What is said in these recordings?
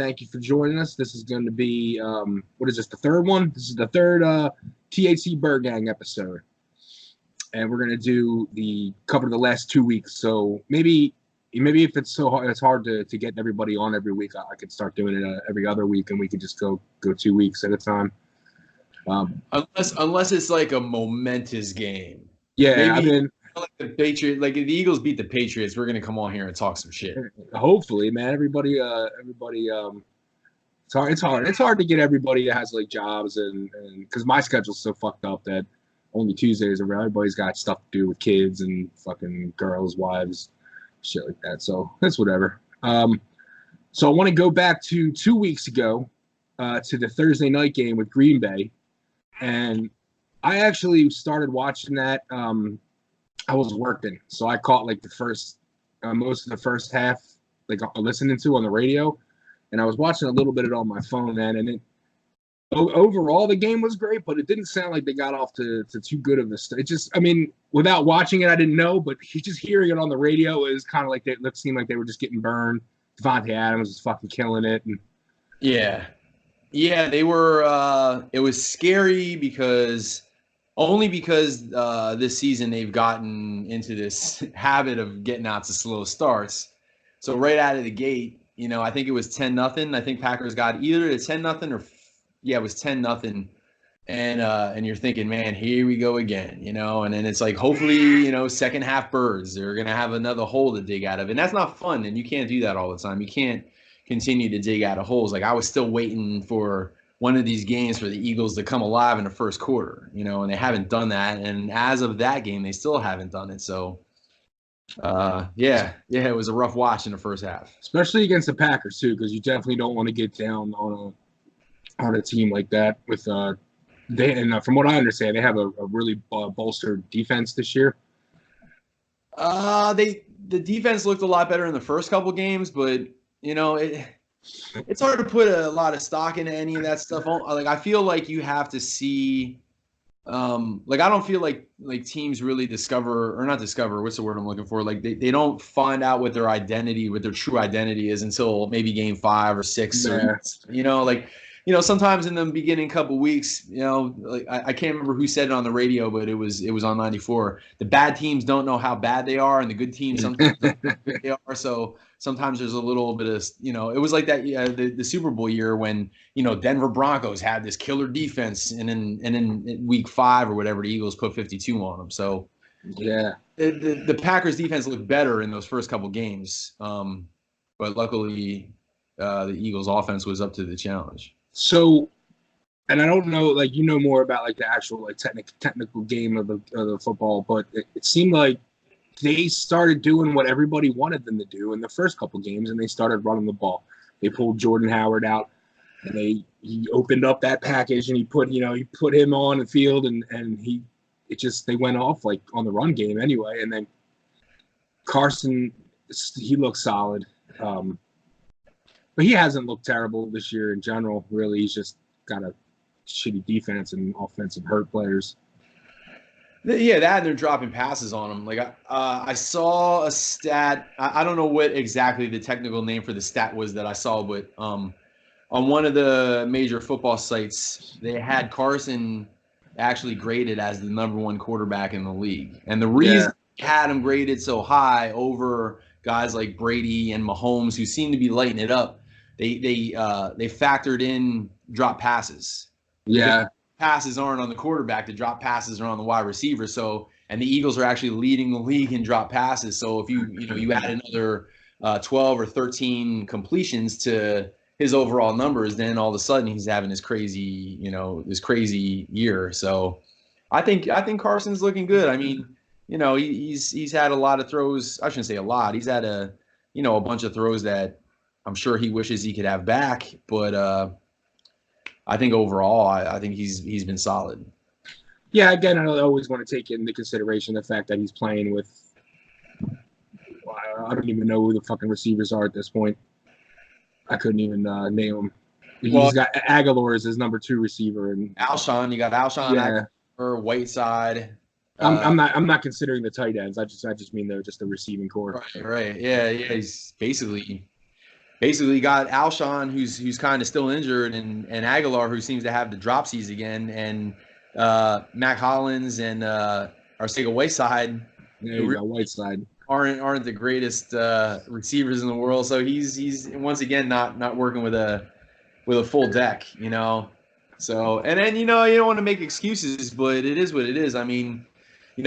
Thank you for joining us. This is going to be, what is this, the third one? This is the third THC Birdgang episode. And we're going to cover the last 2 weeks. So maybe if it's so hard, it's hard to get everybody on every week, I could start doing it every other week, and we could just go 2 weeks at a time. Unless it's like a momentous game. Yeah, maybe like the Patriots, like if the Eagles beat the Patriots, we're gonna come on here and talk some shit. Hopefully, man. Everybody. It's hard. It's hard to get everybody that has like jobs and because my schedule's so fucked up that only Tuesdays are around. Everybody's got stuff to do with kids and fucking girls, wives, shit like that. So that's whatever. So I want to go back to 2 weeks ago to the Thursday night game with Green Bay. And I actually started watching that. I was working, so I caught like the first, most of the first half, like listening to on the radio, and I was watching a little bit of it on my phone then. And overall, the game was great, but it didn't sound like they got off to too good of a start. It just, I mean, without watching it, I didn't know, but just hearing it on the radio is kind of like it seemed like they were just getting burned. Devontae Adams was fucking killing it, and yeah, they were. It was scary because this season they've gotten into this habit of getting out to slow starts. So right out of the gate, I think it was 10-0. I think Packers got either a 10-0 or it was 10-0. And you're thinking, man, here we go again, and then it's like, hopefully, second half birds, they're going to have another hole to dig out of. And that's not fun. And you can't do that all the time. You can't continue to dig out of holes. Like I was still waiting for one of these games for the Eagles to come alive in the first quarter, and they haven't done that. And as of that game, they still haven't done it. So, it was a rough watch in the first half, especially against the Packers too, because you definitely don't want to get down on a team like that. With from what I understand, they have a really bolstered defense this year. The defense looked a lot better in the first couple games, but it's hard to put a lot of stock into any of that stuff. Like I feel like you have to see, like I don't feel like teams really not discover. What's the word I'm looking for? Like they don't find out what their true identity is until maybe game 5 or 6. Yeah. Sometimes in the beginning couple weeks, like I can't remember who said it on the radio, but it was on 94. The bad teams don't know how bad they are, and the good teams sometimes don't know how good they are. So sometimes there's a little bit of, it was like that the Super Bowl year when, Denver Broncos had this killer defense, and in week 5 or whatever, the Eagles put 52 on them. So yeah, the Packers defense looked better in those first couple games, but luckily the Eagles offense was up to the challenge. So, and I don't know, like more about like the actual like technical game of the football, but it seemed like they started doing what everybody wanted them to do in the first couple games, and they started running the ball. They pulled Jordan Howard out, and he opened up that package, and he put him on the field, and they went off like on the run game anyway. And then Carson, he looked solid. But he hasn't looked terrible this year in general, really. He's just got a shitty defense and offensive hurt players. Yeah, they're dropping passes on him. Like I saw a stat. I don't know what exactly the technical name for the stat was that I saw, but on one of the major football sites, they had Carson actually graded as the #1 quarterback in the league. And the reason he had him graded so high over guys like Brady and Mahomes, who seem to be lighting it up, they factored in drop passes. Yeah. Passes aren't on the quarterback, the drop passes are on the wide receiver. So, and the Eagles are actually leading the league in drop passes. So if you add another 12 or 13 completions to his overall numbers, then all of a sudden he's having this crazy year. So I think Carson's looking good. I mean, he's had a lot of throws. I shouldn't say a lot. He's had a bunch of throws that I'm sure he wishes he could have back, but I think overall, I think he's been solid. Yeah, again, I always want to take into consideration the fact that he's playing with, I don't even know who the fucking receivers are at this point. I couldn't even name them. He's got Aguilar as his #2 receiver, and Alshon. You got Alshon, Aguilar, Whiteside. I'm not considering the tight ends. I just mean just the receiving core. Right. Yeah. He's basically. basically got Alshon, who's kind of still injured, and Aguilar, who seems to have the dropsies again, and Mac Hollins and Arcega Whiteside, There who you really go, Whiteside. aren't the greatest receivers in the world. So he's once again not working with a full deck, you know. So and then you don't want to make excuses, but it is what it is. I mean,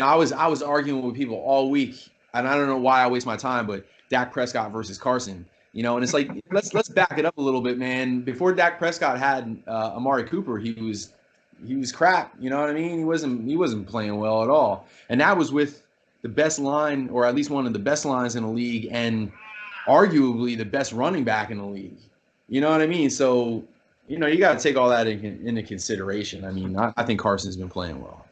I was arguing with people all week, and I don't know why I waste my time, but Dak Prescott versus Carson. And it's like let's back it up a little bit, man. Before Dak Prescott had Amari Cooper, he was crap. You know what I mean? He wasn't playing well at all, and that was with the best line, or at least one of the best lines in the league, and arguably the best running back in the league. You know what I mean? So you got to take all that into consideration. I mean, I think Carson's been playing well.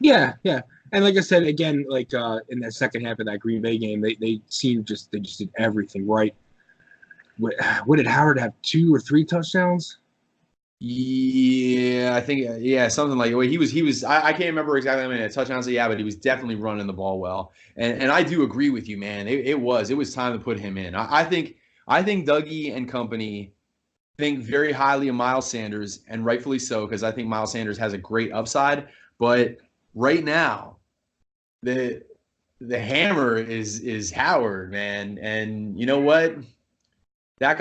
Yeah, yeah. And like I said, again, like in that second half of that Green Bay game, they just did everything right. What did Howard have, 2 or 3 touchdowns? Yeah, I think something like he was. I can't remember exactly how many touchdowns he had, but he was definitely running the ball well. And I do agree with you, man. It was time to put him in. I think Dougie and company think very highly of Miles Sanders, and rightfully so, because I think Miles Sanders has a great upside. But right now, the hammer is Howard, man. And you know what? That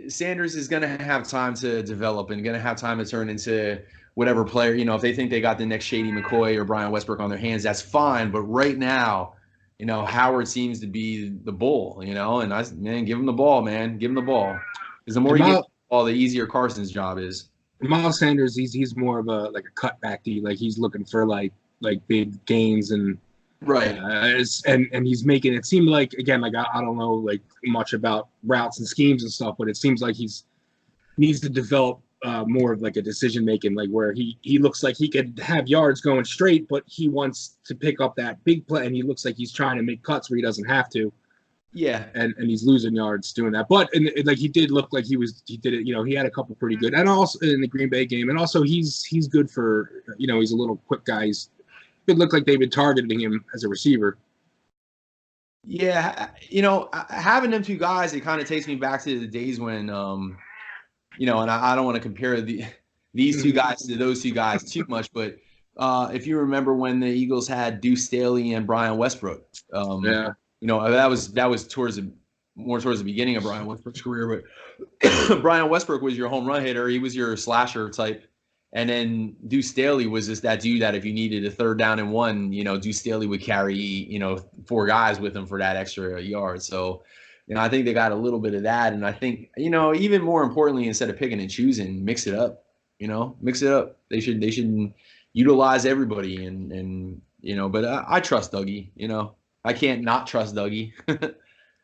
Sanders is going to have time to develop and going to have time to turn into whatever player. If they think they got the next Shady McCoy or Brian Westbrook on their hands, that's fine. But right now, Howard seems to be the bull, and give him the ball, man. Give him the ball. Because the more you get the ball, the easier Carson's job is. Miles Sanders, he's more of a cutback D. Like he's looking for like big gains and right. And he's making it seem like, again, like I don't know like much about routes and schemes and stuff, but it seems like he's needs to develop more of like a decision making, like where he looks like he could have yards going straight, but he wants to pick up that big play, and he looks like he's trying to make cuts where he doesn't have to. Yeah, and he's losing yards doing that. But like he did look like he did it. He had a couple pretty good, and also in the Green Bay game, and also he's good for he's a little quick guy. It looked like they've been targeting him as a receiver. Yeah, having them two guys, it kind of takes me back to the days when, and I don't want to compare these two guys to those two guys too much, but if you remember when the Eagles had Deuce Staley and Brian Westbrook, yeah. That was towards the beginning of Brian Westbrook's career. But Brian Westbrook was your home run hitter. He was your slasher type. And then Deuce Staley was just that dude that if you needed a 3rd down and 1, Deuce Staley would carry, 4 guys with him for that extra yard. So, I think they got a little bit of that. And I think, even more importantly, instead of picking and choosing, mix it up. Mix it up. They should utilize everybody. And but I trust Dougie. I can't not trust Dougie.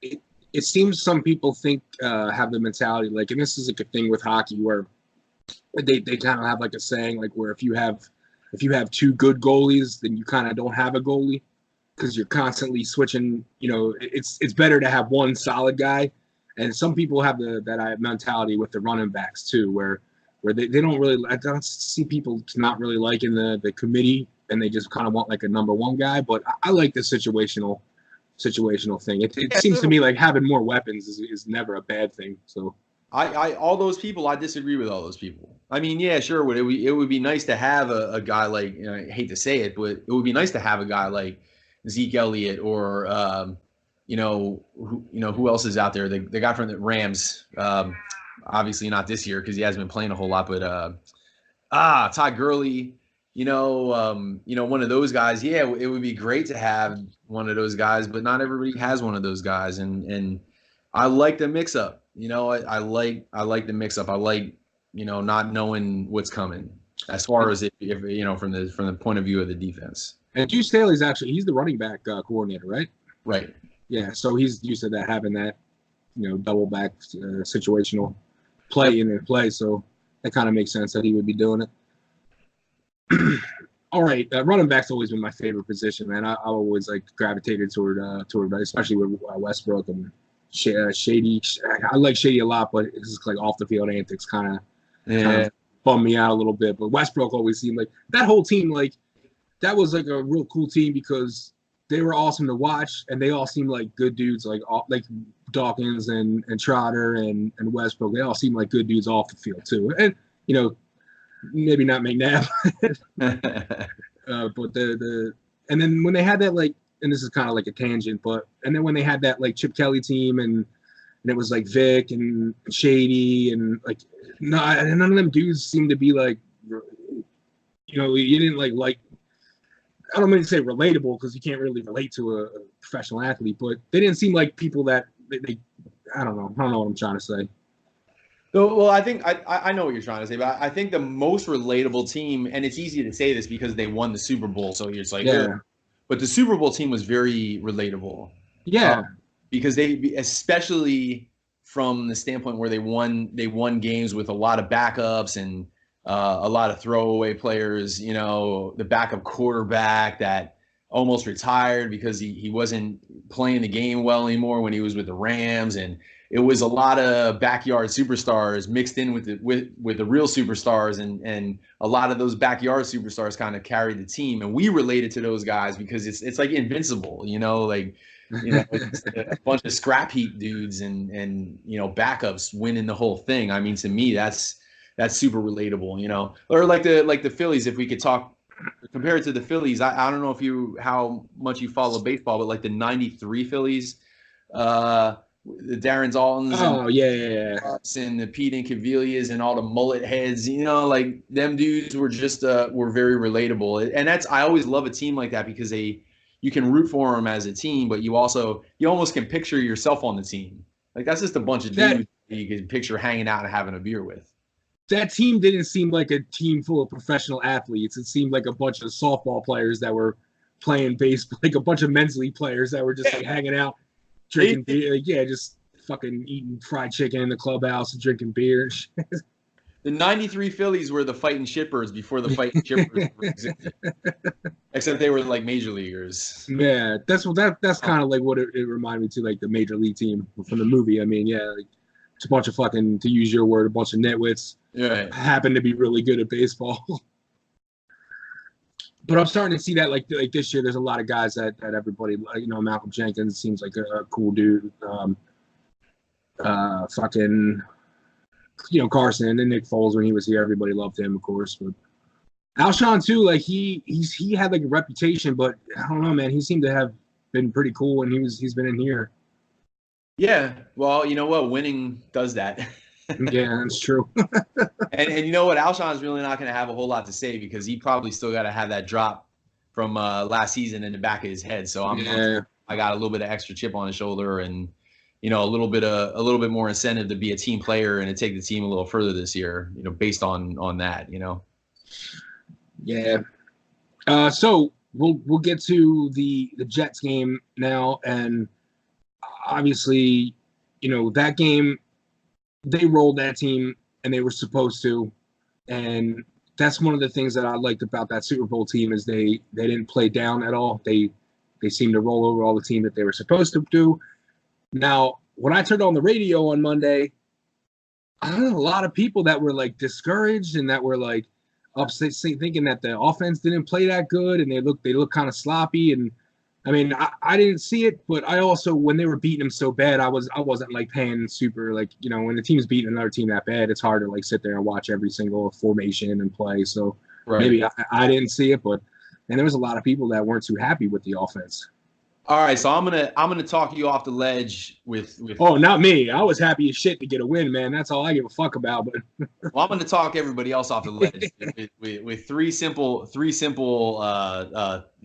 It seems some people think have the mentality like, and this is like a thing with hockey where they kind of have like a saying like where if you have 2 good goalies, then you kind of don't have a goalie because you're constantly switching. It's better to have one solid guy, and some people have that mentality with the running backs too, where they don't really. I don't see people not really liking the committee, and they just kind of want like a number 1 guy. But I like the situational thing. It seems to me like having more weapons is never a bad thing. So. I all those people, I disagree with all those people. I mean, yeah, sure. It would be nice to have a guy like, I hate to say it, but it would be nice to have a guy like Zeke Elliott or, who else is out there? The guy from the Rams, obviously not this year because he hasn't been playing a whole lot, but Todd Gurley, one of those guys. Yeah, it would be great to have one of those guys, but not everybody has one of those guys, and I like the mix up. I like the mix up. I like, not knowing what's coming as far as if from the point of view of the defense. And Deuce Staley's he's the running back coordinator, right? Right. Yeah. So he's used to that, having that, double back situational play in their play. So that kind of makes sense that he would be doing it. All right. Running back's always been my favorite position, man. I always gravitated toward especially with Westbrook and Shady. I like Shady a lot, but it's just like off the field antics kind of bum me out a little bit. But Westbrook always seemed like that whole team, like that was like a real cool team because they were awesome to watch, and they all seemed like good dudes, like Dawkins and Trotter and Westbrook. They all seemed like good dudes off the field too. And maybe not McNabb, but the and then when they had that and this is kind of like a tangent, but and then when they had that Chip Kelly team and it was like Vic and Shady and none of them dudes seemed to be you didn't like I don't mean to say relatable because you can't really relate to a professional athlete, but they didn't seem like people that they I don't know what I'm trying to say. Well, I think I know what you're trying to say, but I think the most relatable team, and it's easy to say this because they won the Super Bowl, so it's like, yeah. But the Super Bowl team was very relatable. Yeah. Because they, especially from the standpoint where they won games with a lot of backups and a lot of throwaway players. The backup quarterback that almost retired because he wasn't playing the game well anymore when he was with the Rams, and it was a lot of backyard superstars mixed in with the real superstars, and a lot of those backyard superstars kind of carried the team, and we related to those guys because it's like invincible, it's a bunch of scrap heap dudes and backups winning the whole thing. I mean, to me, that's super relatable, or like the Phillies. If we could talk compared to the Phillies, I don't know how much you follow baseball, but like the '93 Phillies, the Darren Daltons, and the Pete Incavillas and all the mullet heads, like them dudes were just were very relatable. And I always love a team like that because you can root for them as a team, but you almost can picture yourself on the team. Like that's just a bunch of dudes that you can picture hanging out and having a beer with. That team didn't seem like a team full of professional athletes. It seemed like a bunch of softball players that were playing baseball, like a bunch of men's league players that were just hanging out, drinking beer. Just fucking eating fried chicken in the clubhouse and drinking beer. The '93 Phillies were the fighting Shitbirds before the fighting Shitbirds existed. Except they were like major leaguers. Yeah, that's kind of like what it reminded me to, like the major league team from the movie. I mean, it's a bunch of fucking, to use your word, a bunch of nitwits. Yeah. Happen to be really good at baseball. But I'm starting to see that like this year, there's a lot of guys that everybody, Malcolm Jenkins seems like a cool dude. Fucking, Carson and Nick Foles, when he was here, everybody loved him, of course. But Alshon too, like he had like a reputation, but I don't know, man. He seemed to have been pretty cool when he's been in here. Yeah, well, you know what? Winning does that. Yeah, that's true. and you know what? Alshon's really not going to have a whole lot to say because he probably still got to have that drop from last season in the back of his head. So I got a little bit of extra chip on his shoulder, and a little bit more incentive to be a team player and to take the team a little further this year. Based on that. Yeah. So we'll get to the Jets game now, and obviously, that game, they rolled that team and they were supposed to, and that's one of the things that I liked about that Super Bowl team is they didn't play down at all. They seemed to roll over all the team that they were supposed to do. Now, when I turned on the radio on Monday, I heard a lot of people that were like discouraged and that were like upset, thinking that the offense didn't play that good and they look kind of sloppy. And I mean, I didn't see it, but I also, when they were beating them so bad, I wasn't like paying super, like, when the team's beating another team that bad, it's hard to like sit there and watch every single formation and play. So maybe I didn't see it, and there was a lot of people that weren't too happy with the offense. All right, so I'm gonna talk you off the ledge with. Oh, not me. I was happy as shit to get a win, man. That's all I give a fuck about. But well, I'm gonna talk everybody else off the ledge with three simple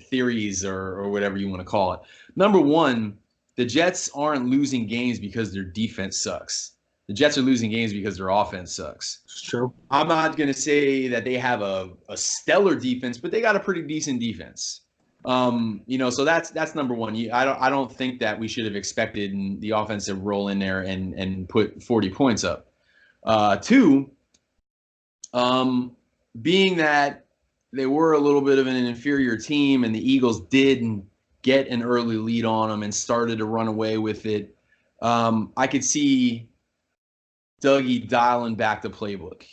theories or whatever you want to call it. Number one, the Jets aren't losing games because their defense sucks. The Jets are losing games because their offense sucks. It's true. I'm not gonna say that they have a stellar defense, but they got a pretty decent defense. So that's number one. I don't think that we should have expected the offensive roll in there and put 40 points up. Two, being that they were a little bit of an inferior team and the Eagles did get an early lead on them and started to run away with it, I could see Dougie dialing back the playbook.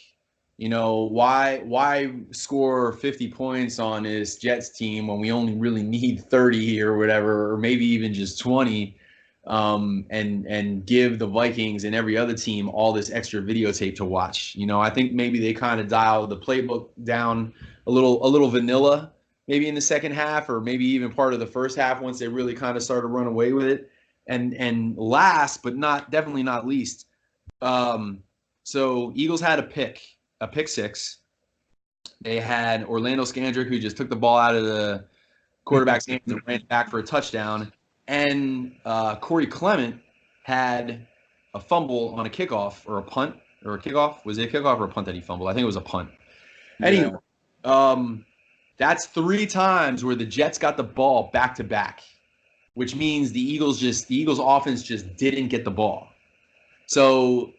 You know, why score 50 points on this Jets team when we only really need 30 or whatever, or maybe even just 20, and give the Vikings and every other team all this extra videotape to watch. You know, I think maybe they kind of dialed the playbook down a little vanilla, maybe in the second half, or maybe even part of the first half once they really kind of started to run away with it. And last but definitely not least, so Eagles had a pick six. They had Orlando Scandrick, who just took the ball out of the quarterback's hands and ran back for a touchdown. And Corey Clement had a fumble on a kickoff or a punt or a kickoff. Was it a kickoff or a punt that he fumbled? I think it was a punt. Yeah. Anyway, that's 3 times where the Jets got the ball back to back, which means the Eagles offense just didn't get the ball. So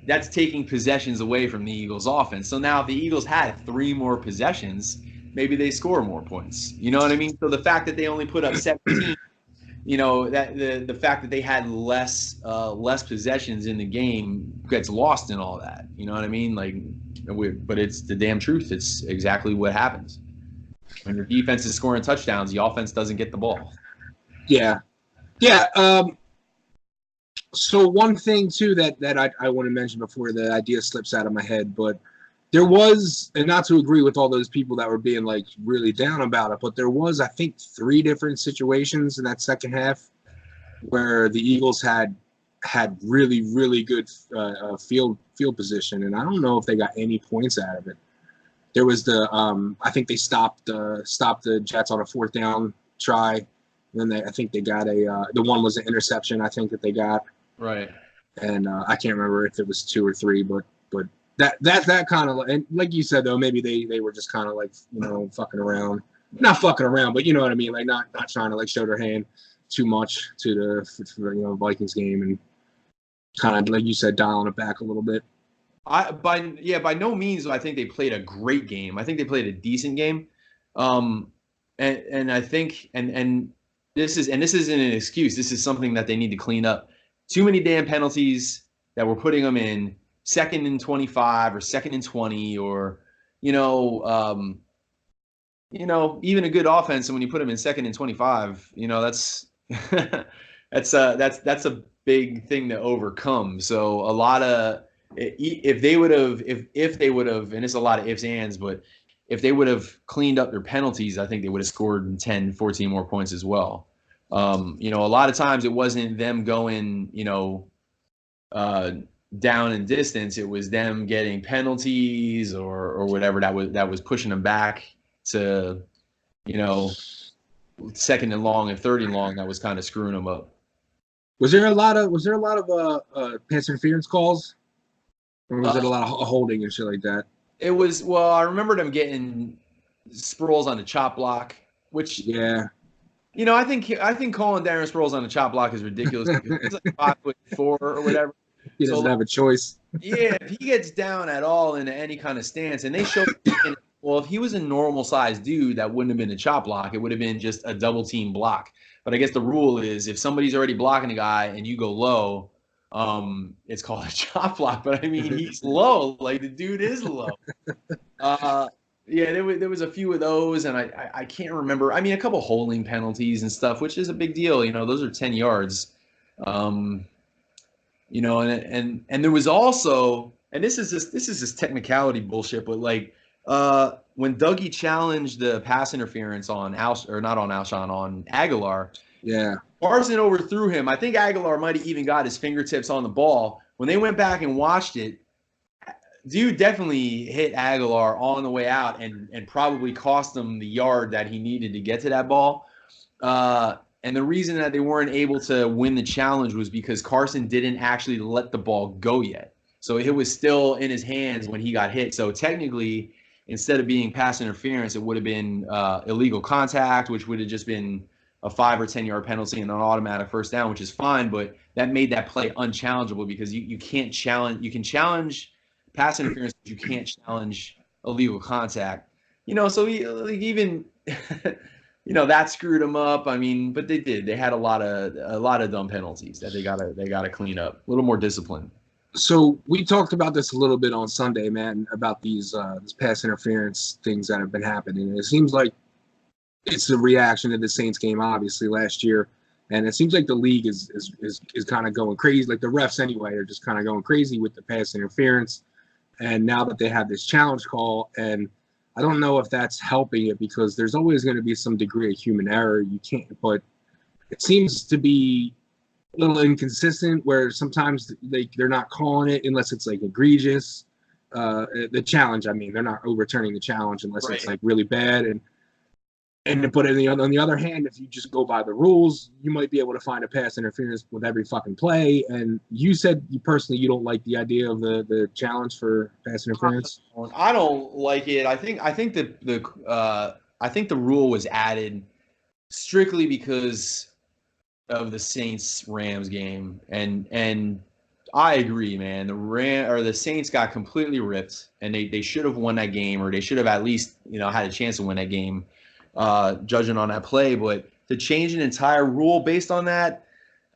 that's taking possessions away from the Eagles offense. So now if the Eagles had 3 more possessions, maybe they score more points. You know what I mean? So the fact that they only put up 17, you know, that the fact that they had less possessions in the game gets lost in all that. You know what I mean? Like, but it's the damn truth. It's exactly what happens. When your defense is scoring touchdowns, the offense doesn't get the ball. Yeah. So one thing too that I want to mention before the idea slips out of my head, but there was, and not to agree with all those people that were being like really down about it, but there was, I think, 3 different situations in that second half where the Eagles had really, really good field position, and I don't know if they got any points out of it. There was I think they stopped the Jets on a 4th down try. And then I think they got the one was an interception, I think, that they got. Right. And I can't remember if it was 2 or 3, but that kind of, and like you said though, maybe they were just kind of like, you know, fucking around, not fucking around, but you know what I mean, like not trying to like show their hand too much to the you know, Vikings game, and kind of like you said, dialing it back a little bit. By no means do I think they played a great game. I think they played a decent game, and I think and this isn't an excuse. This is something that they need to clean up. Too many damn penalties that we're putting them in 2nd and 25 or 2nd and 20, or even a good offense. And when you put them in 2nd and 25, you know, that's that's a big thing to overcome. So a lot of, if they would have, and it's a lot of ifs, ands, but if they would have cleaned up their penalties, I think they would have scored 10, 14 more points as well. You know, a lot of times it wasn't them going, down in distance. It was them getting penalties or whatever that was pushing them back to, 2nd and long and 3rd and long, that was kind of screwing them up. Was there a lot of pass interference calls, or was it a lot of holding and shit like that? It was, well, I remember them getting Sproles on the chop block, which, yeah, I think calling Darren Sproles on the chop block is ridiculous because he's like 5'4" or whatever. He doesn't have a choice. Yeah, if he gets down at all into any kind of stance, and they showed, well, if he was a normal sized dude, that wouldn't have been a chop block. It would have been just a double team block. But I guess the rule is if somebody's already blocking a guy and you go low, it's called a chop block. But I mean, he's low, like the dude is low. Yeah, there was a few of those, and I can't remember. I mean, a couple holding penalties and stuff, which is a big deal. Those are 10 yards. And there was also, and this is just technicality bullshit, but like when Dougie challenged the pass interference on on Aguilar. Yeah. Carson overthrew him. I think Aguilar might have even got his fingertips on the ball. When they went back and watched it, dude definitely hit Aguilar on the way out and probably cost him the yard that he needed to get to that ball. And the reason that they weren't able to win the challenge was because Carson didn't actually let the ball go yet. So it was still in his hands when he got hit. So technically, instead of being pass interference, it would have been illegal contact, which would have just been a 5 or 10 yard penalty and an automatic first down, which is fine. But that made that play unchallengeable because you can't challenge. You can challenge pass interference, but you can't challenge illegal contact. So even that screwed them up. I mean, but they did. They had a lot of dumb penalties that they gotta clean up. A little more discipline. So we talked about this a little bit on Sunday, man, about these this pass interference things that have been happening. And it seems like it's a reaction to the Saints game, obviously last year, and it seems like the league is kind of going crazy. Like the refs anyway are just kind of going crazy with the pass interference. And now that they have this challenge call, and I don't know if that's helping it because there's always going to be some degree of human error. You can't, but it seems to be a little inconsistent where sometimes they're not calling it unless it's like egregious. The challenge, I mean, they're not overturning the challenge unless Right. it's like really bad. And but on the other hand, if you just go by the rules, you might be able to find a pass interference with every fucking play. And you said you personally you don't like the idea of the challenge for pass interference. I don't like it. I think the rule was added strictly because of the Saints Rams game, and I agree, man. The Saints got completely ripped, and they should have won that game, or they should have at least had a chance to win that game, judging on that play. But to change an entire rule based on that,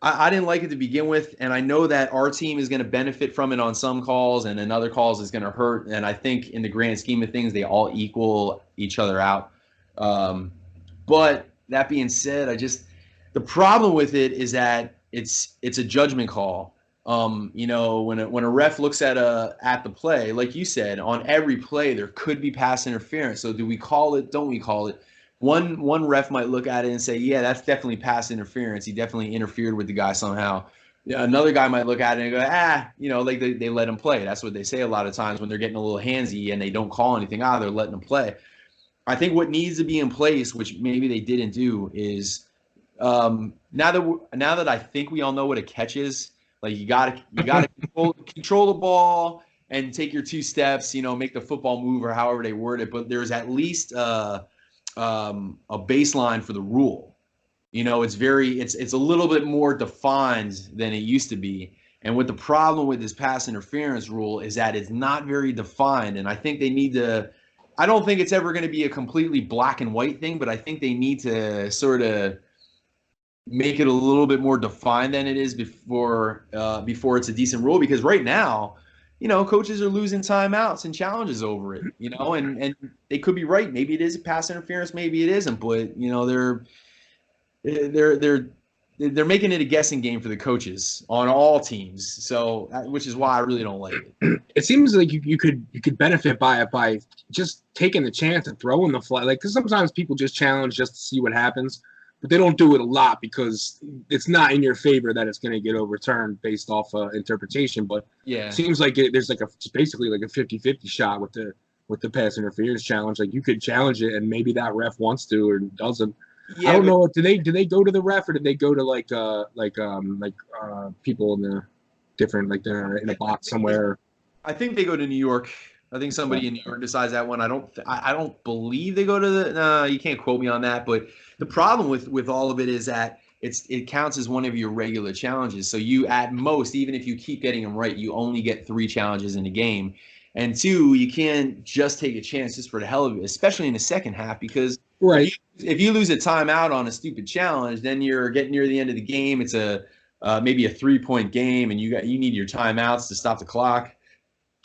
I didn't like it to begin with, and I know that our team is going to benefit from it on some calls, and in other calls it's going to hurt. And I think in the grand scheme of things, they all equal each other out. But that being said, the problem with it is that it's a judgment call. When a ref looks at the play, like you said, on every play there could be pass interference. So do we call it? Don't we call it? One ref might look at it and say, yeah, that's definitely pass interference. He definitely interfered with the guy somehow. Yeah, another guy might look at it and go, like they let him play. That's what they say a lot of times when they're getting a little handsy and they don't call anything out. They're letting them play. I think what needs to be in place, which maybe they didn't do, is now that I think we all know what a catch is, like you gotta control the ball and take your 2 steps, make the football move or however they word it. But there's at least a baseline for the rule. It's a little bit more defined than it used to be. And what the problem with this pass interference rule is that it's not very defined. And I think they need to. I don't think it's ever going to be a completely black and white thing, but I think they need to sort of make it a little bit more defined than it is before it's a decent rule. Because right now, coaches are losing timeouts and challenges over it. And they could be right. Maybe it is a pass interference, maybe it isn't. But they're making it a guessing game for the coaches on all teams. So, which is why I really don't like it. It seems like you could benefit by it by just taking the chance and throwing the flag. Like, because sometimes people just challenge just to see what happens, but they don't do it a lot because it's not in your favor that it's going to get overturned based off interpretation. But Yeah, it seems like there's basically like a 50-50 shot with the pass interference challenge. Like you could challenge it and maybe that ref wants to or doesn't. yeah. I don't know. Do they go to the ref or do they go to people in the different they're in a box somewhere? I think they go to New York. I think somebody in New York decides that one. I don't believe they go to the. No, you can't quote me on that. But the problem with all of it is that it counts as one of your regular challenges. So you at most, even if you keep getting them right, you only get 3 challenges in a game. And 2, you can't just take a chance just for the hell of it, especially in the second half, because Right. if you lose a timeout on a stupid challenge, then you're getting near the end of the game. It's maybe a 3-point game, and you need your timeouts to stop the clock.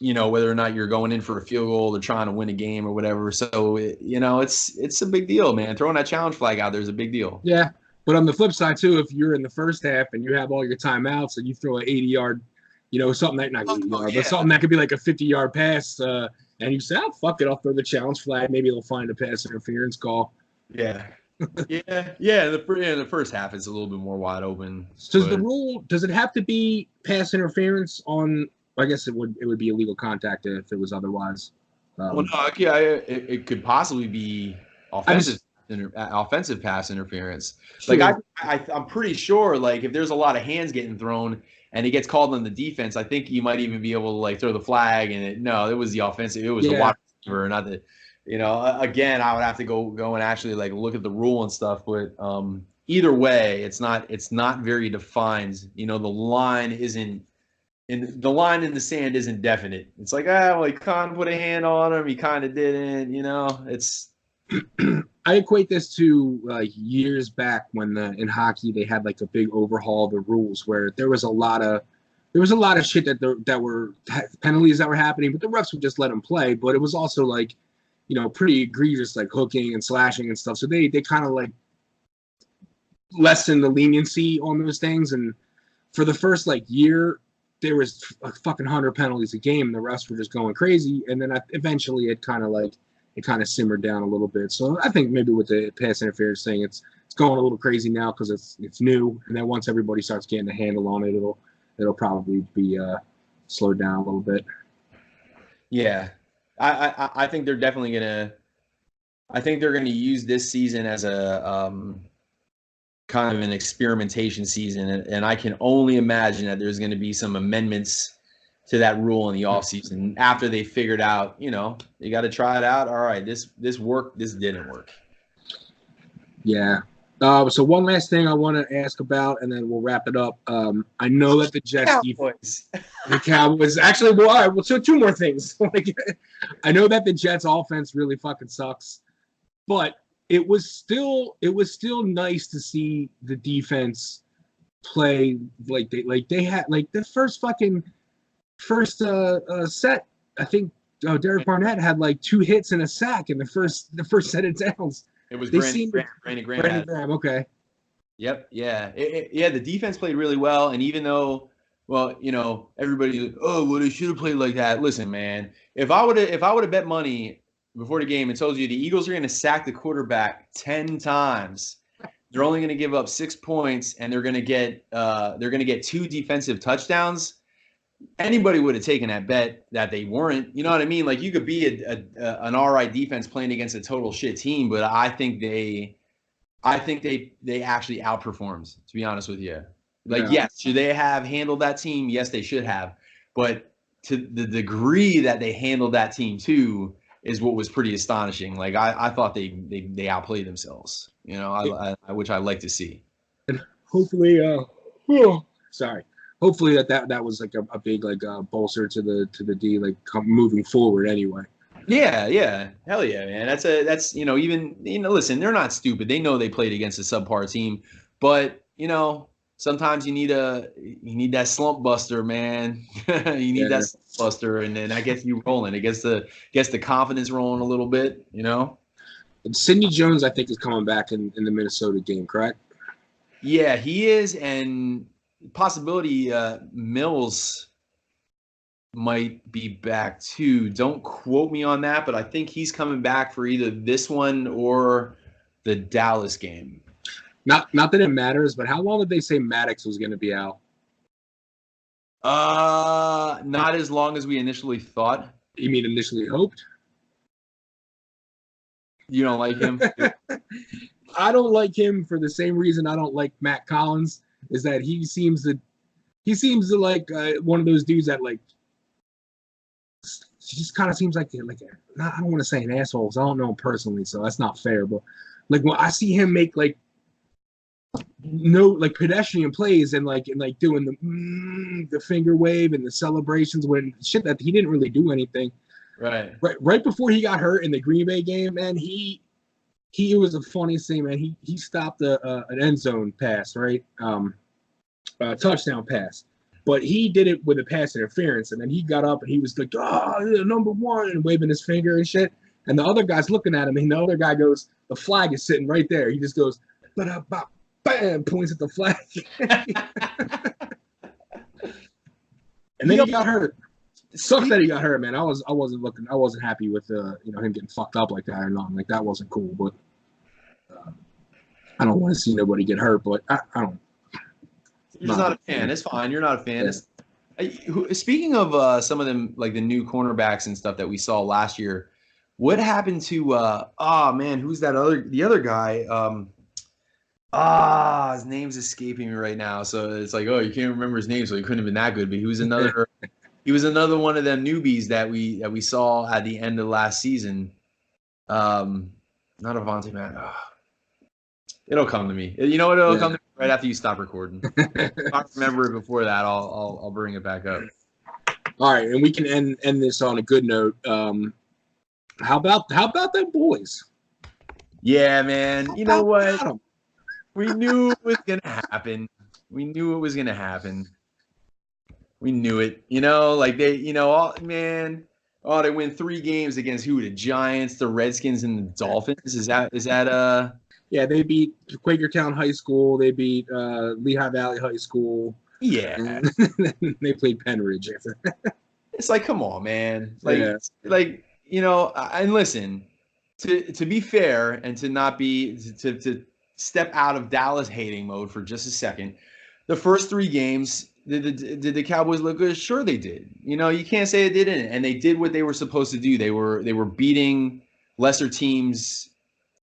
Whether or not you're going in for a field goal or trying to win a game or whatever. So, it's a big deal, man. Throwing that challenge flag out there is a big deal. Yeah. But on the flip side, too, if you're in the first half and you have all your timeouts and you throw an 80-yard, something that not 80-yard, but something that could be like a 50-yard pass, and you say, "Oh, fuck it, I'll throw the challenge flag. Maybe they'll find a pass interference call." Yeah. Yeah. In the first half, it's a little bit more wide open. Does it have to be pass interference on? I guess it would be illegal contact if it was otherwise. Well, no, yeah, it could possibly be offensive pass interference. Like I'm pretty sure, like if there's a lot of hands getting thrown and it gets called on the defense, I think you might even be able to throw the flag. And it was the offensive. It was the wide receiver, not the. Again, I would have to go and actually look at the rule and stuff. But either way, it's not very defined. The line isn't. And the line in the sand isn't definite. It's like, he kind of put a hand on him. He kind of didn't, it's. I equate this to years back when in hockey they had a big overhaul of the rules where there was a lot of there was a lot of shit that were penalties that were happening, but the refs would just let them play. But it was also like, pretty egregious, like hooking and slashing and stuff. So they kind of like lessen the leniency on those things. And for the first like year, there was a fucking 100 penalties a game. And the refs were just going crazy. And then eventually it kind of simmered down a little bit. So I think maybe with the pass interference thing, it's going a little crazy now because it's new. And then once everybody starts getting a handle on it, it'll probably be slowed down a little bit. Yeah, I think they're definitely gonna. I think they're gonna use this season as a kind of an experimentation season, and I can only imagine that there's going to be some amendments to that rule in the offseason after they figured out, you got to try it out. All right, this worked, this didn't work. Yeah. So one last thing I want to ask about, and then we'll wrap it up. I know that the Jets the Cowboys actually. Well, all right. Well, so two more things. I know that the Jets offense really fucking sucks, but it was still nice to see the defense play like they had like the first set. I think Derek Barnett had like 2 hits and a sack in the first set of downs. It was Brandon Graham. Okay. Yep. Yeah. The defense played really well, and even though, everybody's like, oh, well, they should have played like that. Listen, man, if I would have bet money before the game and told you the Eagles are going to sack the quarterback 10 times, they're only going to give up 6 points, and they're going to get 2 defensive touchdowns, anybody would have taken that bet that they weren't. You know what I mean? Like, you could be an all right defense playing against a total shit team, but I think they actually outperformed, to be honest with you. Like, yes, should they have handled that team? Yes, they should have. But to the degree that they handled that team too is what was pretty astonishing. Like, I thought they outplayed themselves, which I like to see. And hopefully, hopefully that was like a big like bolster to the D, like moving forward anyway. Yeah, hell yeah, man. That's listen, they're not stupid. They know they played against a subpar team, but sometimes you need that slump buster, man. You need that slump buster, and then I guess you rolling. It gets the confidence rolling a little bit, And Sidney Jones, I think, is coming back in the Minnesota game, correct? Yeah, he is, and possibility Mills might be back too. Don't quote me on that, but I think he's coming back for either this one or the Dallas game. Not that it matters, but how long did they say Maddox was going to be out? Not as long as we initially thought. You mean initially hoped? You don't like him? I don't like him for the same reason I don't like Matt Collins. Is that he seems to like one of those dudes that like just kind of seems like I don't want to say an asshole because I don't know him personally, so that's not fair. But like when I see him make like pedestrian plays and doing the finger wave and the celebrations when shit that he didn't really do anything. Right before he got hurt in the Green Bay game, man, it was the funniest thing, man. He stopped an end zone pass, right? Touchdown pass. But he did it with a pass interference, and then he got up and he was like, number 1, and waving his finger and shit. And the other guy's looking at him, and the other guy goes, the flag is sitting right there. He just goes, bam, points at the flag. And then he got hurt. It sucks that he got hurt, man. I wasn't happy with him getting fucked up like that or nothing. Like, that wasn't cool. But I don't want to see nobody get hurt. But I don't. You're just not a fan. It's fine. You're not a fan. Yeah. Speaking of some of them, like the new cornerbacks and stuff that we saw last year, what happened to who's the other guy? His name's escaping me right now. So it's like, you can't remember his name, so he couldn't have been that good. But he was another one of them newbies that we saw at the end of last season. Not Avante Man. It'll come to me. You know what? It'll come to me right after you stop recording. If I remember it before that, I'll bring it back up. All right, and we can end this on a good note. How about them boys? Yeah, man. You know what? We knew it was gonna happen. We knew it. You know, like they, you know, all man. Oh, they win 3 games against who? The Giants, the Redskins, and the Dolphins. Is that Yeah, they beat Quakertown High School. They beat Lehigh Valley High School. yeah. And they played Penridge. It's like, come on, man. Yeah. Like you know, and listen, to be fair and to not be to step out of Dallas hating mode for just a second. The first 3 games, did the Cowboys look good? Sure, they did. You know, you can't say they didn't, and they did what they were supposed to do. They were beating lesser teams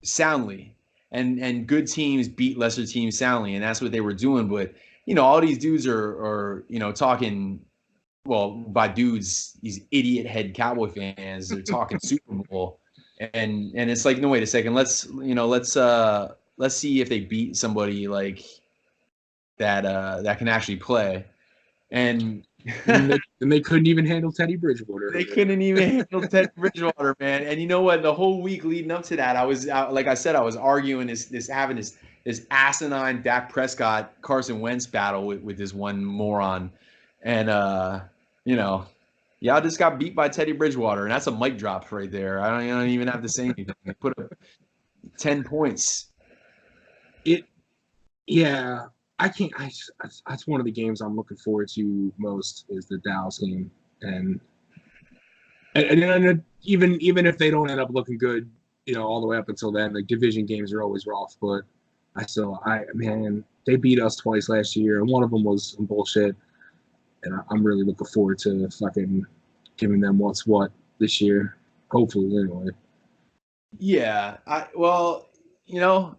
soundly, and good teams beat lesser teams soundly, and that's what they were doing. But you know, all these dudes are you know talking. Well, by dudes, these idiot head Cowboy fans, they're talking Super Bowl, and it's like, no, wait a second, let's see if they beat somebody like that that can actually play, and and they couldn't even handle Teddy Bridgewater. they couldn't even handle Teddy Bridgewater, man. And you know what? The whole week leading up to that, I was like I said, I was arguing having this asinine Dak Prescott Carson Wentz battle with this one moron, and you know, y'all just got beat by Teddy Bridgewater, and that's a mic drop right there. I don't even have to say anything. They put up 10 points. Yeah, I can't. That's one of the games I'm looking forward to most is the Dallas game, and even if they don't end up looking good, you know, all the way up until then, like division games are always rough. But man, they beat us twice last year, and one of them was some bullshit. And I'm really looking forward to fucking giving them what's what this year. Hopefully, anyway. Yeah, well, you know,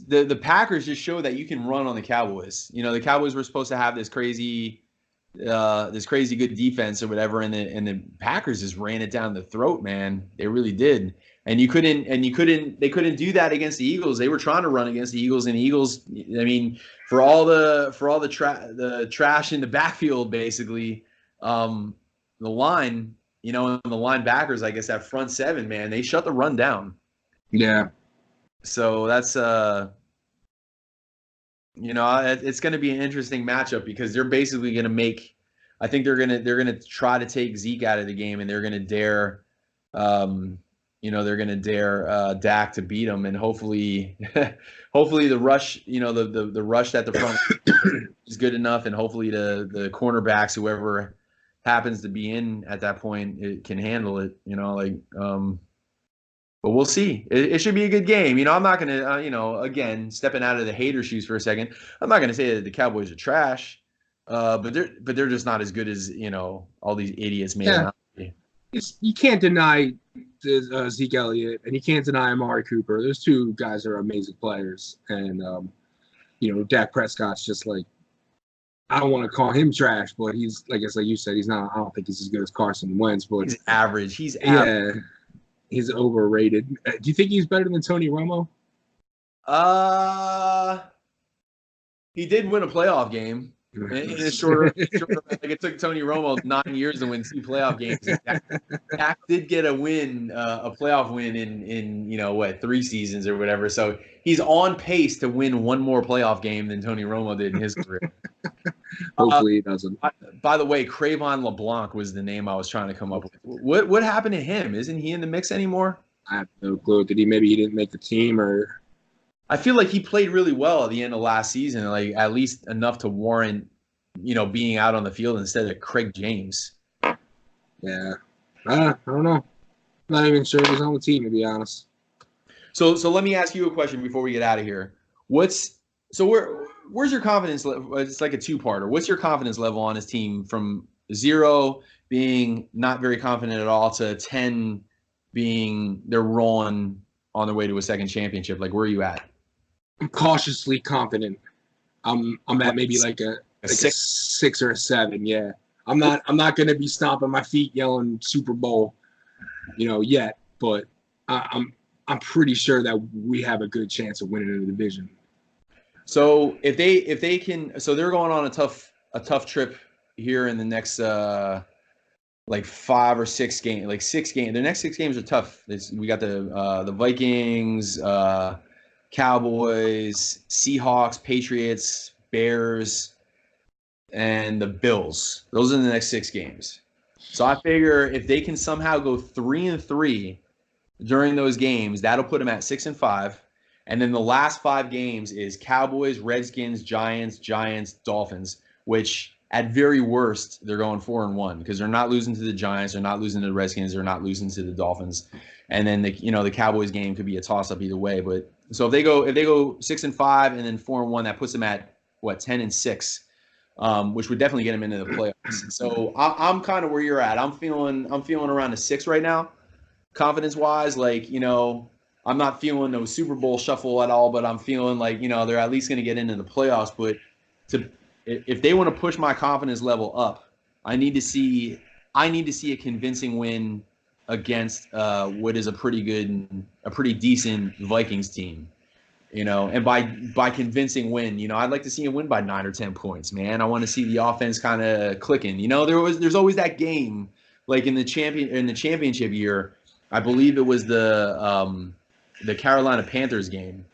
the Packers just show that you can run on the Cowboys. You know, the Cowboys were supposed to have this crazy good defense or whatever, and the Packers just ran it down the throat, man. They really did. And they couldn't do that against the Eagles. They were trying to run against the Eagles, and the Eagles, I mean, for all the trash in the backfield, basically, the line, you know, and the linebackers, I guess that front 7, man, they shut the run down. Yeah. So that's you know, it's going to be an interesting matchup because they're basically going to make. I think they're gonna try to take Zeke out of the game, and they're going to dare, you know, they're going to dare Dak to beat him, and hopefully, hopefully the rush, you know, the rush at the front is good enough, and hopefully the cornerbacks, whoever happens to be in at that point, it can handle it. You know, like. But we'll see. It should be a good game. You know, I'm not going to, you know, again, stepping out of the hater shoes for a second, I'm not going to say that the Cowboys are trash, but they're just not as good as, you know, all these idiots made them out to be. You can't deny Zeke Elliott, and you can't deny Amari Cooper. Those 2 guys are amazing players. And, you know, Dak Prescott's just like, I don't want to call him trash, but he's, like you said, he's not, I don't think he's as good as Carson Wentz. But he's average. Yeah. He's overrated. Do you think he's better than Tony Romo? He did win a playoff game in a shorter like it took Tony Romo 9 years to win 2 playoff games. Dak did get a playoff win in you know what 3 seasons or whatever. So he's on pace to win 1 more playoff game than Tony Romo did in his career. Hopefully he doesn't. By the way, Cravon LeBlanc was the name I was trying to come up with. What happened to him? Isn't he in the mix anymore? I have no clue. Maybe he didn't make the team, or I feel like he played really well at the end of last season, like at least enough to warrant, you know, being out on the field instead of Craig James. Yeah. I don't know. Not even sure he's on the team, to be honest. So let me ask you a question before we get out of here. Where's your confidence level? It's like a 2-parter. What's your confidence level on his team from 0 being not very confident at all to 10 being they're rolling on their way to a second championship? Like, where are you at? I'm cautiously confident. I'm at maybe like a 6 or a 7. Yeah. I'm not going to be stomping my feet yelling Super Bowl, you know, yet, but I'm pretty sure that we have a good chance of winning the division. So if they can, so they're going on a tough trip here in the next like 5 or 6 games, like 6 games. The next 6 games are tough. We got the Vikings, Cowboys, Seahawks, Patriots, Bears. and the Bills. Those are the next 6 games. So I figure if they can somehow go 3-3 during those games, that'll put them at 6-5. And then the last 5 games is Cowboys, Redskins, Giants, Dolphins, which at very worst, they're going 4-1 because they're not losing to the Giants, they're not losing to the Redskins, they're not losing to the Dolphins. And then the Cowboys game could be a toss up either way. But so if they go 6-5 and then 4-1, that puts them at 10-6, which would definitely get them into the playoffs. So I'm kind of where you're at. I'm feeling around a 6 right now, confidence wise. Like, I'm not feeling no Super Bowl shuffle at all, but I'm feeling like, they're at least going to get into the playoffs. But if they want to push my confidence level up, I need to see a convincing win against what is a pretty decent Vikings team. And by convincing win, I'd like to see a win by 9 or 10 points, man. I want to see the offense kind of clicking. There's always that game, like in the championship year, I believe it was the Carolina Panthers game.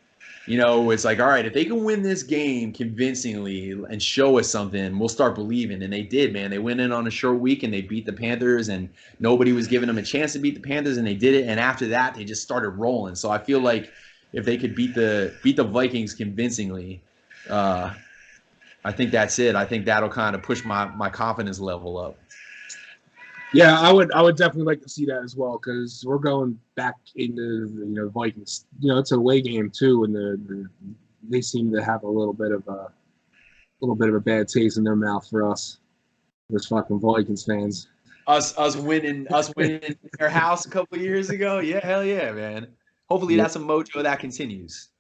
It's like, all right, if they can win this game convincingly and show us something, we'll start believing. And they did, man. They went in on a short week and they beat the Panthers, and nobody was giving them a chance to beat the Panthers, and they did it. And after that, they just started rolling. So I feel like if they could beat the Vikings convincingly, I think that's it. I think that'll kind of push my confidence level up. Yeah, I would definitely like to see that as well, because we're going back into the Vikings. It's a away game too, and they seem to have a little bit of a bad taste in their mouth for us fucking Vikings fans. Us winning in their house a couple of years ago. Yeah, hell yeah, man. Hopefully that's a mojo that continues.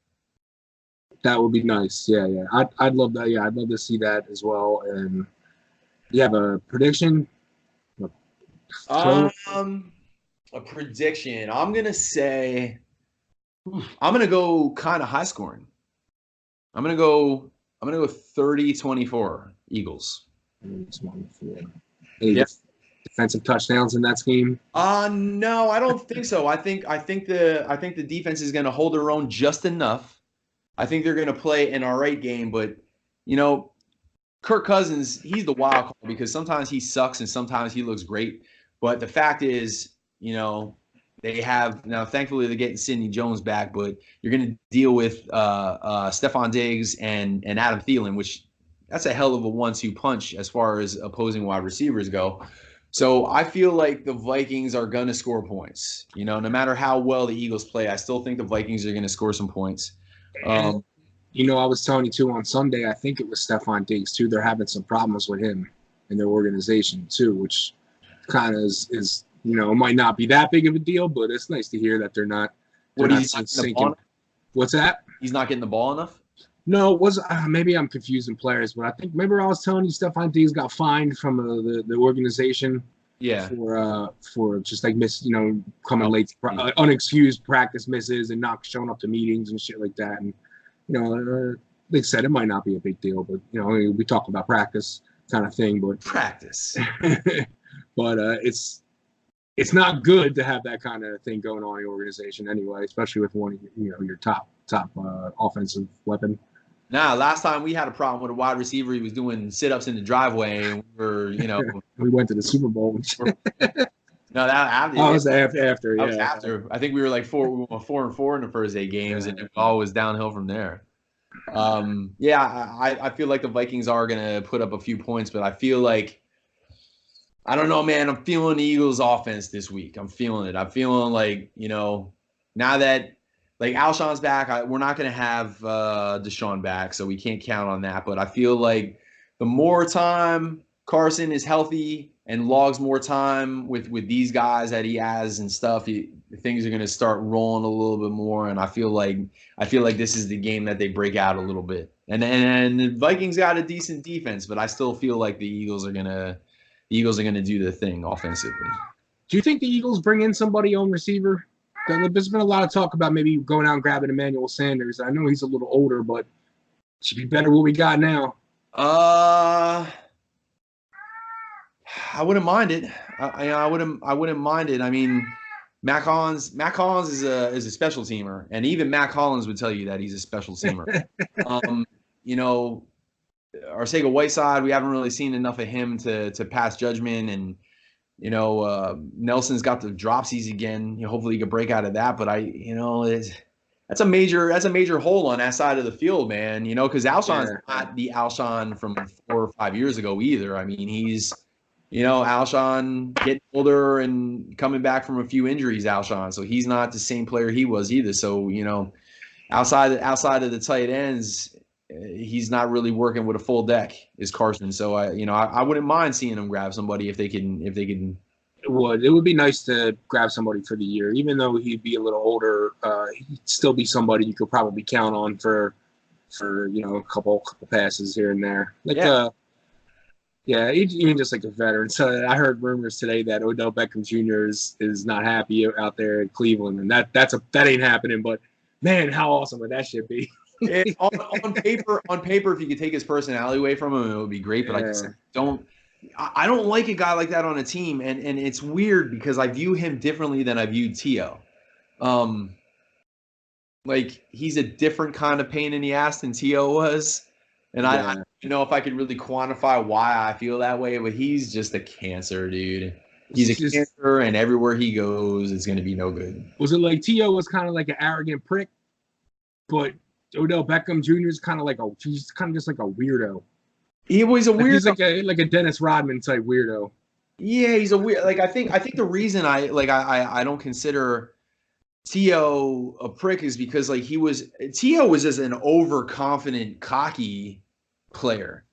That would be nice. Yeah. I'd love that. Yeah, I'd love to see that as well. And you have a prediction? A prediction. I'm gonna go kind of high scoring. I'm gonna go 30-24 Eagles. Any defensive touchdowns in that scheme? No, I don't think so. I think the defense is gonna hold their own just enough. I think they're gonna play an all right game, but Kirk Cousins, he's the wild card because sometimes he sucks and sometimes he looks great. But the fact is, they have now. Thankfully, they're getting Sidney Jones back, but you're going to deal with Stephon Diggs and Adam Thielen, which that's a hell of a 1-2 punch as far as opposing wide receivers go. So I feel like the Vikings are going to score points. No matter how well the Eagles play, I still think the Vikings are going to score some points. I was telling you too on Sunday. I think it was Stephon Diggs too. They're having some problems with him in their organization too, which kind of is it might not be that big of a deal, but it's nice to hear that they're not sinking. What's that? He's not getting the ball enough? No, it was maybe I'm confusing players, but I think remember I was telling you Stephon Diggs got fined from the organization. Yeah. For just like coming late, unexcused practice misses and not showing up to meetings and shit like that. And they said it might not be a big deal, but we talk about practice kind of thing, but practice. But it's not good to have that kind of thing going on in your organization anyway, especially with one of your top offensive weapon. Nah, last time we had a problem with a wide receiver. He was doing sit-ups in the driveway, and we went to the Super Bowl. No, that was after. That was after. I think we were like 4-4 in the first 8 games, and it all was downhill from there. I feel like the Vikings are gonna put up a few points, but I feel like I don't know, man. I'm feeling the Eagles' offense this week. I'm feeling it. I'm feeling like now that like Alshon's back, we're not gonna have Deshaun back, so we can't count on that. But I feel like the more time Carson is healthy and logs more time with these guys that he has and stuff, things are gonna start rolling a little bit more. And I feel like this is the game that they break out a little bit. And the Vikings got a decent defense, but I still feel like the Eagles are gonna do the thing offensively. Do you think the Eagles bring in somebody on receiver? There's been a lot of talk about maybe going out and grabbing Emmanuel Sanders. I know he's a little older, but it should be better what we got now. I wouldn't mind it. I wouldn't mind it. I mean, Mac Hollins is a special teamer, and even Mac Hollins would tell you that he's a special teamer. Arcega-Whiteside, we haven't really seen enough of him to pass judgment. And, Nelson's got the dropsies again. Hopefully he can break out of that. But that's a major hole on that side of the field, man. Because Alshon's not the Alshon from 4 or 5 years ago either. I mean, he's, Alshon getting older and coming back from a few injuries, Alshon. So he's not the same player he was either. So, outside of the tight ends, he's not really working with a full deck, is Carson. So I wouldn't mind seeing him grab somebody if they can. It would be nice to grab somebody for the year, even though he'd be a little older. He'd still be somebody you could probably count on for a couple passes here and there. Even just like a veteran. So I heard rumors today that Odell Beckham Jr. is not happy out there in Cleveland, and that ain't happening. But man, how awesome would that shit be? on paper, if you could take his personality away from him, it would be great. But I don't like a guy like that on a team, and it's weird because I view him differently than I viewed T.O. Like he's a different kind of pain in the ass than T.O. was, and I don't know if I could really quantify why I feel that way, but he's just a cancer, dude. He's a cancer, and everywhere he goes, it's going to be no good. Was it like T.O. was kind of like an arrogant prick, but Odell Beckham Jr. is kind of he's kind of just like a weirdo. He was a weirdo. He's like a Dennis Rodman type weirdo. Yeah, he's a weird. Like I think the reason I don't consider T.O. a prick is because like T.O. was just an overconfident, cocky player.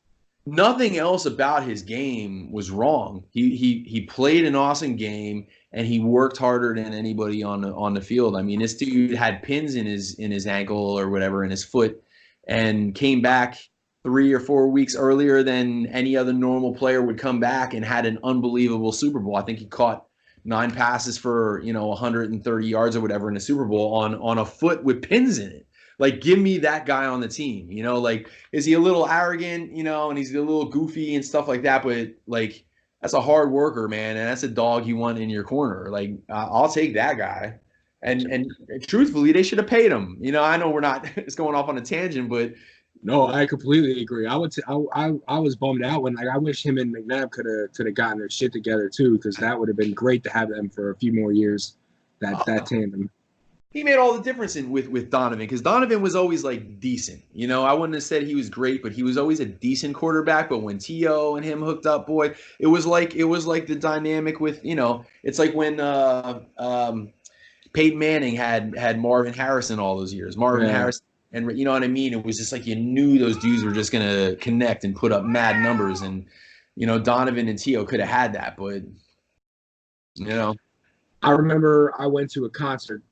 Nothing else about his game was wrong. He played an awesome game and he worked harder than anybody on the field. I mean, this dude had pins in his ankle or whatever in his foot and came back 3 or 4 weeks earlier than any other normal player would come back and had an unbelievable Super Bowl. I think he caught 9 passes for 130 yards or whatever in the Super Bowl on a foot with pins in it. Like, give me that guy on the team. Like, is he a little arrogant, and he's a little goofy and stuff like that? But, like, that's a hard worker, man, and that's a dog you want in your corner. Like, I'll take that guy. And truthfully, they should have paid him. I know we're not – it's going off on a tangent, but – no, I completely agree. I was bummed out when I wish him and McNabb could have gotten their shit together too, because that would have been great to have them for a few more years. That tandem. He made all the difference with Donovan, because Donovan was always like decent. I wouldn't have said he was great, but he was always a decent quarterback. But when T.O. and him hooked up, boy, it was like the dynamic with it's like when Peyton Manning had Marvin Harrison all those years. Harrison. And you know what I mean? It was just like you knew those dudes were just going to connect and put up mad numbers. And, Donovan and T.O. could have had that. But, I remember I went to a concert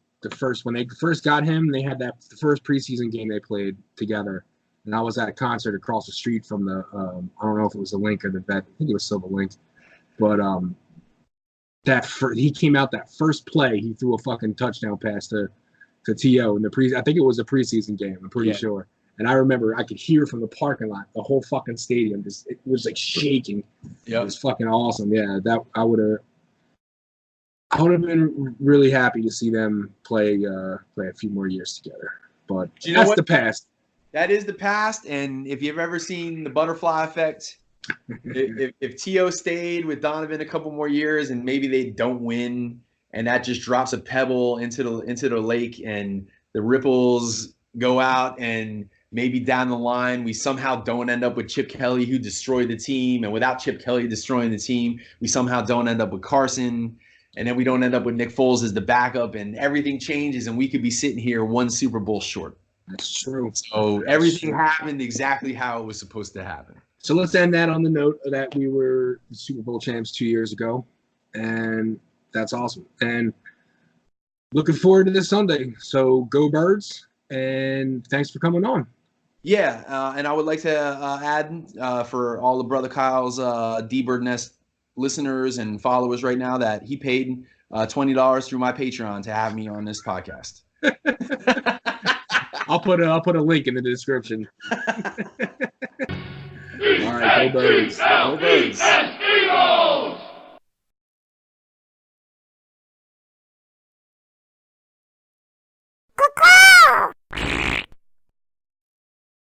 when they first got him. They had the first preseason game they played together. And I was at a concert across the street from the I don't know if it was the Link or the Vet. I think it was still the Link. But he came out that first play. He threw a fucking touchdown pass to T.O. in I think it was a preseason game, I'm pretty sure. And I remember I could hear from the parking lot, the whole fucking stadium, it was like shaking. Yep. It was fucking awesome. Yeah, that I would have been really happy to see them play a few more years together. But that's the past. That is the past. And if you've ever seen the butterfly effect, if T.O. stayed with Donovan a couple more years and maybe they don't win, and that just drops a pebble into the lake, and the ripples go out, and maybe down the line we somehow don't end up with Chip Kelly, who destroyed the team, and without Chip Kelly destroying the team, we somehow don't end up with Carson, and then we don't end up with Nick Foles as the backup, and everything changes, and we could be sitting here one Super Bowl short. That's true. So everything happened exactly how it was supposed to happen. So let's end that on the note that we were the Super Bowl champs 2 years ago, and that's awesome. And looking forward to this Sunday. So go Birds, and thanks for coming on. Yeah, and I would like to add for all of Brother Kyle's D-Bird Nest listeners and followers right now that he paid $20 through my Patreon to have me on this podcast. I'll put a link in the description. All right, go Birds. Go Birds.